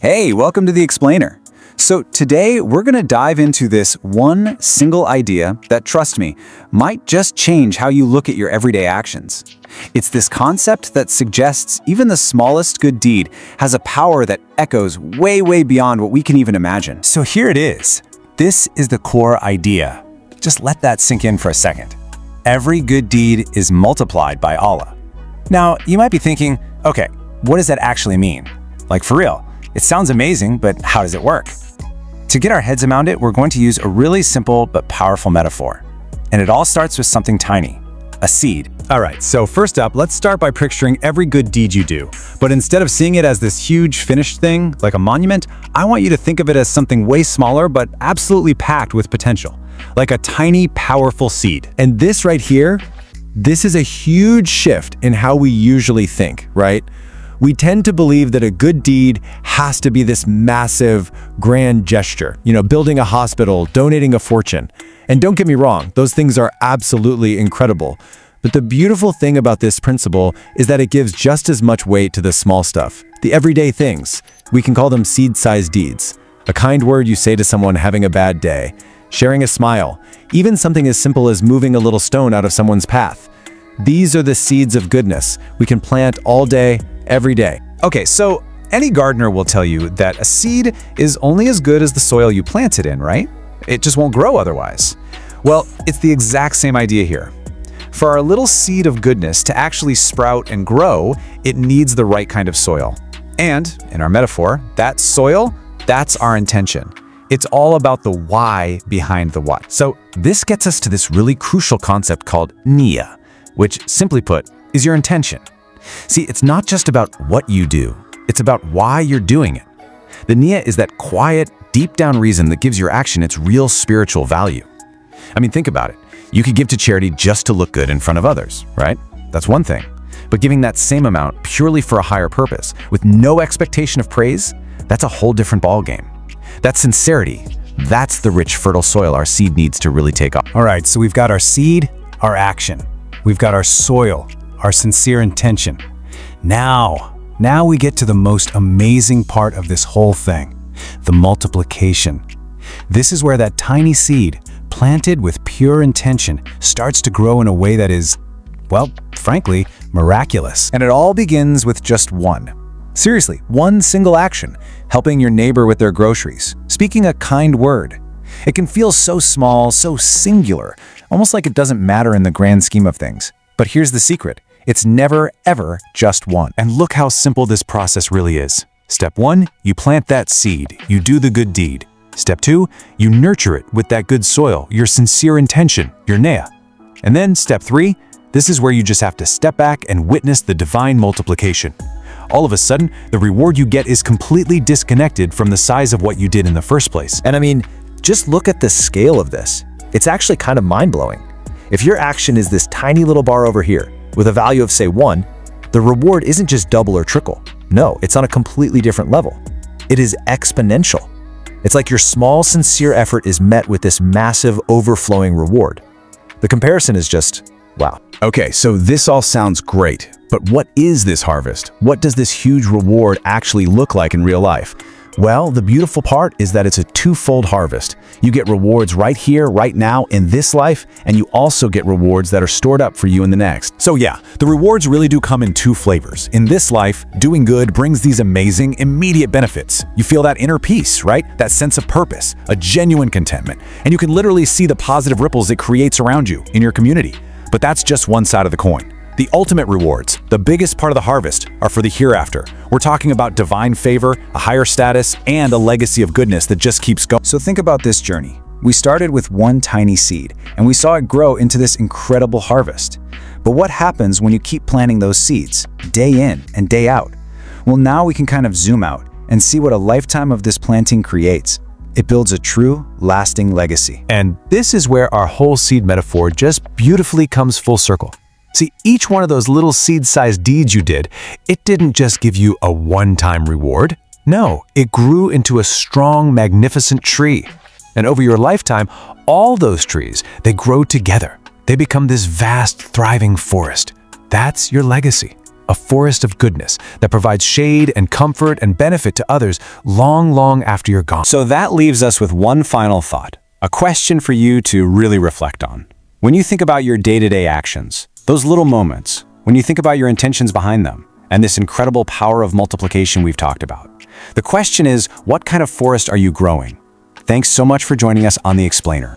Hey, welcome to The Explainer. So today we're going to dive into this one single idea that, trust me, might just change how you look at your everyday actions. It's this concept that suggests even the smallest good deed has a power that echoes way, way beyond what we can even imagine. So here it is. This is the core idea. Just let that sink in for a second. Every good deed is multiplied by Allah. Now, you might be thinking, okay, what does that actually mean? Like for real, it sounds amazing, but how does it work? To get our heads around it, we're going to use a really simple but powerful metaphor. And it all starts with something tiny, a seed. All right, so first up, let's start by picturing every good deed you do. But instead of seeing it as this huge finished thing, like a monument, I want you to think of it as something way smaller but absolutely packed with potential. Like a tiny, powerful seed. And this right here, this is a huge shift in how we usually think, right? We tend to believe that a good deed has to be this massive, grand gesture. Building a hospital, donating a fortune. And don't get me wrong, those things are absolutely incredible. But the beautiful thing about this principle is that it gives just as much weight to the small stuff, the everyday things. We can call them seed-sized deeds. A kind word you say to someone having a bad day, sharing a smile, even something as simple as moving a little stone out of someone's path. These are the seeds of goodness we can plant all day, every day. Okay, so any gardener will tell you that a seed is only as good as the soil you plant it in, right? It just won't grow otherwise. Well, it's the exact same idea here. For our little seed of goodness to actually sprout and grow, it needs the right kind of soil. And, in our metaphor, that soil, that's our intention. It's all about the why behind the what. So this gets us to this really crucial concept called niyyah, which, simply put, is your intention. See, it's not just about what you do, it's about why you're doing it. The niyyah is that quiet, deep down reason that gives your action its real spiritual value. I mean, think about it. You could give to charity just to look good in front of others, right? That's one thing. But giving that same amount purely for a higher purpose, with no expectation of praise, that's a whole different ballgame. That sincerity, that's the rich, fertile soil our seed needs to really take off. All right, so we've got our seed, our action. We've got our soil, our sincere intention. Now we get to the most amazing part of this whole thing, the multiplication. This is where that tiny seed, planted with pure intention, starts to grow in a way that is, well, frankly, miraculous. And it all begins with just one. Seriously, one single action, helping your neighbor with their groceries, speaking a kind word. It can feel so small, so singular, almost like it doesn't matter in the grand scheme of things. But here's the secret. It's never, ever just one. And look how simple this process really is. Step 1, you plant that seed. You do the good deed. Step 2, you nurture it with that good soil, your sincere intention, your niyyah. And then step 3, this is where you just have to step back and witness the divine multiplication. All of a sudden, the reward you get is completely disconnected from the size of what you did in the first place. And I mean, just look at the scale of this. It's actually kind of mind-blowing. If your action is this tiny little bar over here, with a value of, say, 1, the reward isn't just double or trickle. No, it's on a completely different level. It is exponential. It's like your small, sincere effort is met with this massive, overflowing reward. The comparison is just, wow. Okay, so this all sounds great, but what is this harvest? What does this huge reward actually look like in real life? Well, the beautiful part is that it's a twofold harvest. You get rewards right here, right now, in this life, and you also get rewards that are stored up for you in the next. So yeah, the rewards really do come in two flavors. In this life, doing good brings these amazing, immediate benefits. You feel that inner peace, right? That sense of purpose, a genuine contentment, and you can literally see the positive ripples it creates around you, in your community. But that's just one side of the coin. The ultimate rewards, the biggest part of the harvest, are for the hereafter. We're talking about divine favor, a higher status, and a legacy of goodness that just keeps going. So think about this journey. We started with one tiny seed, and we saw it grow into this incredible harvest. But what happens when you keep planting those seeds, day in and day out? Well, now we can kind of zoom out and see what a lifetime of this planting creates. It builds a true, lasting legacy. And this is where our whole seed metaphor just beautifully comes full circle. See, each one of those little seed-sized deeds you did, it didn't just give you a one-time reward. No, it grew into a strong, magnificent tree. And over your lifetime, all those trees, they grow together. They become this vast, thriving forest. That's your legacy. a forest of goodness that provides shade and comfort and benefit to others long, long after you're gone. So that leaves us with one final thought, a question for you to really reflect on. When you think about your day-to-day actions, those little moments, when you think about your intentions behind them, and this incredible power of multiplication we've talked about, the question is, what kind of forest are you growing? Thanks so much for joining us on The Explainer.